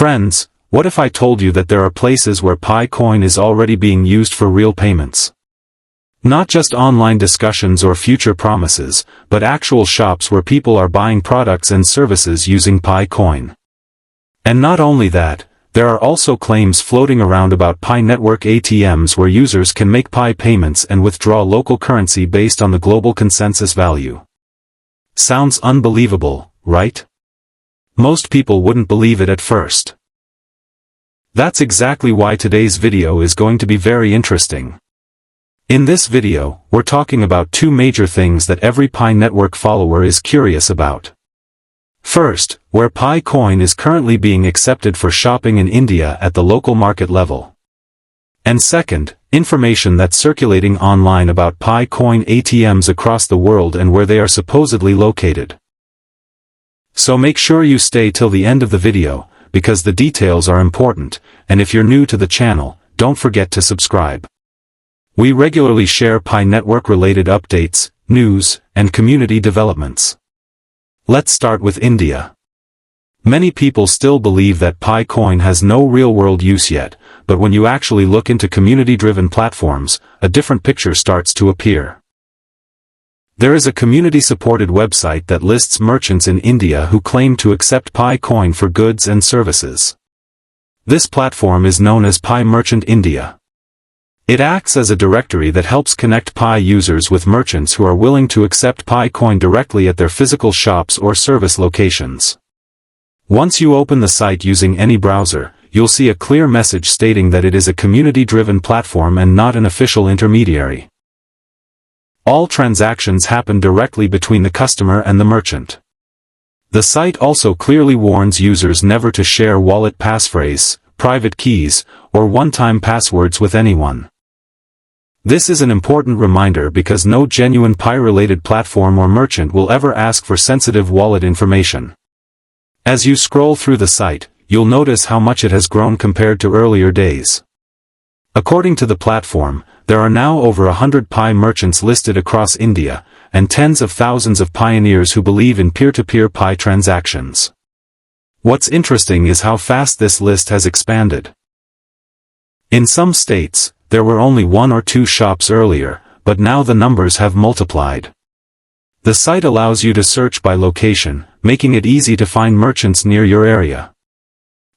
Friends, what if I told you that there are places where Pi coin is already being used for real payments? Not just online discussions or future promises, but actual shops where people are buying products and services using Pi coin. And not only that, there are also claims floating around about Pi network ATMs where users can make Pi payments and withdraw local currency based on the global consensus value. Sounds unbelievable, right? Most people wouldn't believe it at first. That's exactly why today's video is going to be very interesting. In this video, we're talking about two major things that every Pi network follower is curious about. First, where Pi coin is currently being accepted for shopping in India at the local market level. And second, information that's circulating online about Pi coin ATMs across the world and where they are supposedly located. So make sure you stay till the end of the video, because the details are important, and if you're new to the channel, don't forget to subscribe. We regularly share Pi network related updates, news, and community developments. Let's start with India. Many people still believe that Pi coin has no real-world use yet, but when you actually look into community-driven platforms, a different picture starts to appear. There is a community-supported website that lists merchants in India who claim to accept Pi coin for goods and services. This platform is known as Pi Merchant India. It acts as a directory that helps connect Pi users with merchants who are willing to accept Pi coin directly at their physical shops or service locations. Once you open the site using any browser, you'll see a clear message stating that it is a community-driven platform and not an official intermediary. All transactions happen directly between the customer and the merchant. The site also clearly warns users never to share wallet passphrase, private keys, or one-time passwords with anyone. This is an important reminder because no genuine Pi-related platform or merchant will ever ask for sensitive wallet information. As you scroll through the site, you'll notice how much it has grown compared to earlier days. According to the platform, there are now over 100 Pi merchants listed across India, and tens of thousands of pioneers who believe in peer-to-peer Pi transactions. What's interesting is how fast this list has expanded. In some states, there were only 1 or 2 shops earlier, but now the numbers have multiplied. The site allows you to search by location, making it easy to find merchants near your area.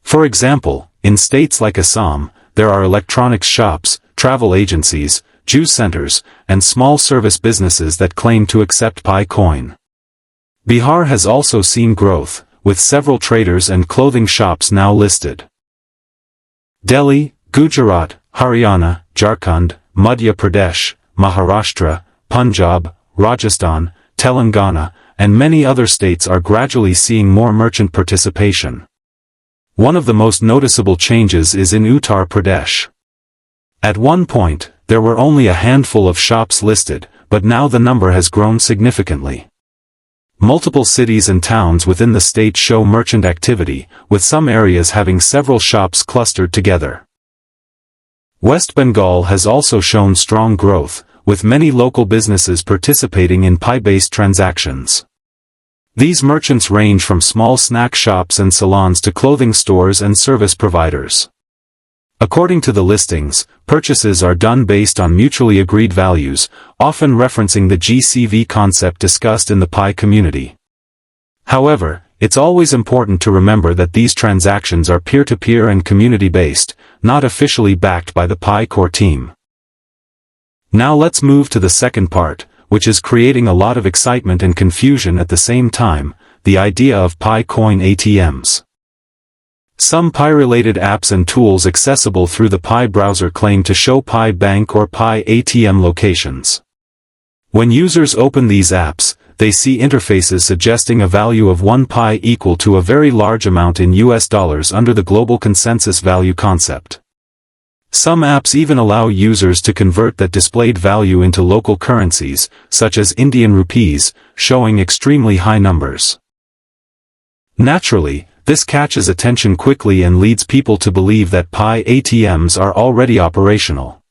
For example, in states like Assam, there are electronics shops, travel agencies, juice centers, and small service businesses that claim to accept Pi coin. Bihar has also seen growth, with several traders and clothing shops now listed. Delhi, Gujarat, Haryana, Jharkhand, Madhya Pradesh, Maharashtra, Punjab, Rajasthan, Telangana, and many other states are gradually seeing more merchant participation. One of the most noticeable changes is in Uttar Pradesh. At one point, there were only a handful of shops listed, but now the number has grown significantly. Multiple cities and towns within the state show merchant activity, with some areas having several shops clustered together. West Bengal has also shown strong growth, with many local businesses participating in Pi-based transactions. These merchants range from small snack shops and salons to clothing stores and service providers. According to the listings, purchases are done based on mutually agreed values, often referencing the GCV concept discussed in the Pi community. However, it's always important to remember that these transactions are peer-to-peer and community-based, not officially backed by the Pi core team. Now let's move to the second part, which is creating a lot of excitement and confusion at the same time, the idea of Pi coin ATMs. Some Pi-related apps and tools accessible through the Pi browser claim to show Pi bank or Pi ATM locations. When users open these apps, they see interfaces suggesting a value of 1 Pi equal to a very large amount in US dollars under the global consensus value concept. Some apps even allow users to convert that displayed value into local currencies, such as Indian rupees, showing extremely high numbers. Naturally, this catches attention quickly and leads people to believe that Pi ATMs are already operational.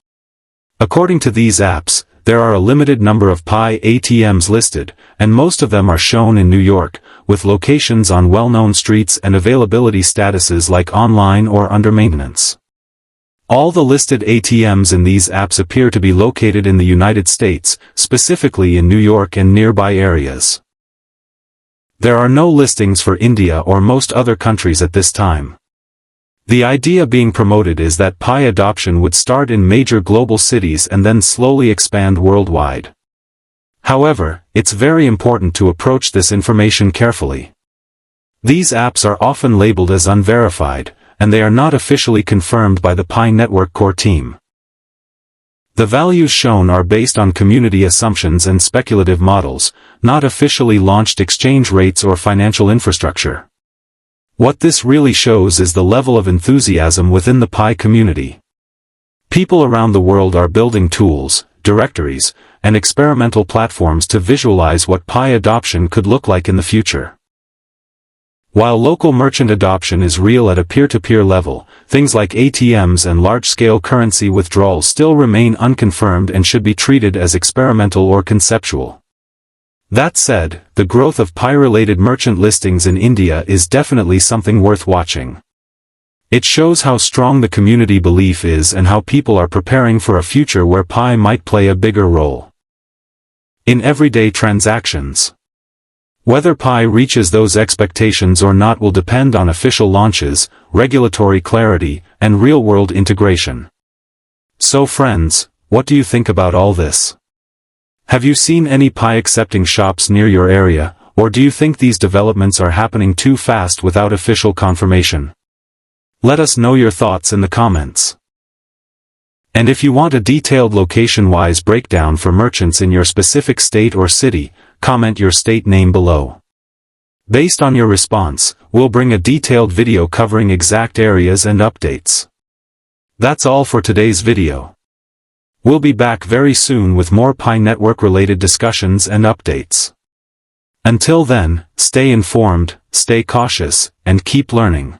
According to these apps, there are a limited number of Pi ATMs listed, and most of them are shown in New York, with locations on well-known streets and availability statuses like online or under maintenance. All the listed ATMs in these apps appear to be located in the United States, specifically in New York and nearby areas. There are no listings for India or most other countries at this time. The idea being promoted is that Pi adoption would start in major global cities and then slowly expand worldwide. However, it's very important to approach this information carefully. These apps are often labeled as unverified, and they are not officially confirmed by the Pi network core team. The values shown are based on community assumptions and speculative models, not officially launched exchange rates or financial infrastructure. What this really shows is the level of enthusiasm within the Pi community. People around the world are building tools, directories, and experimental platforms to visualize what Pi adoption could look like in the future. While local merchant adoption is real at a peer-to-peer level, things like ATMs and large-scale currency withdrawal still remain unconfirmed and should be treated as experimental or conceptual. That said, the growth of Pi-related merchant listings in India is definitely something worth watching. It shows how strong the community belief is and how people are preparing for a future where Pi might play a bigger role in everyday transactions. Whether Pi reaches those expectations or not will depend on official launches, regulatory clarity, and real-world integration. So friends, what do you think about all this? Have you seen any Pi-accepting shops near your area, or do you think these developments are happening too fast without official confirmation? Let us know your thoughts in the comments. And if you want a detailed location-wise breakdown for merchants in your specific state or city, comment your state name below. Based on your response, we'll bring a detailed video covering exact areas and updates. That's all for today's video. We'll be back very soon with more Pi network-related discussions and updates. Until then, stay informed, stay cautious, and keep learning.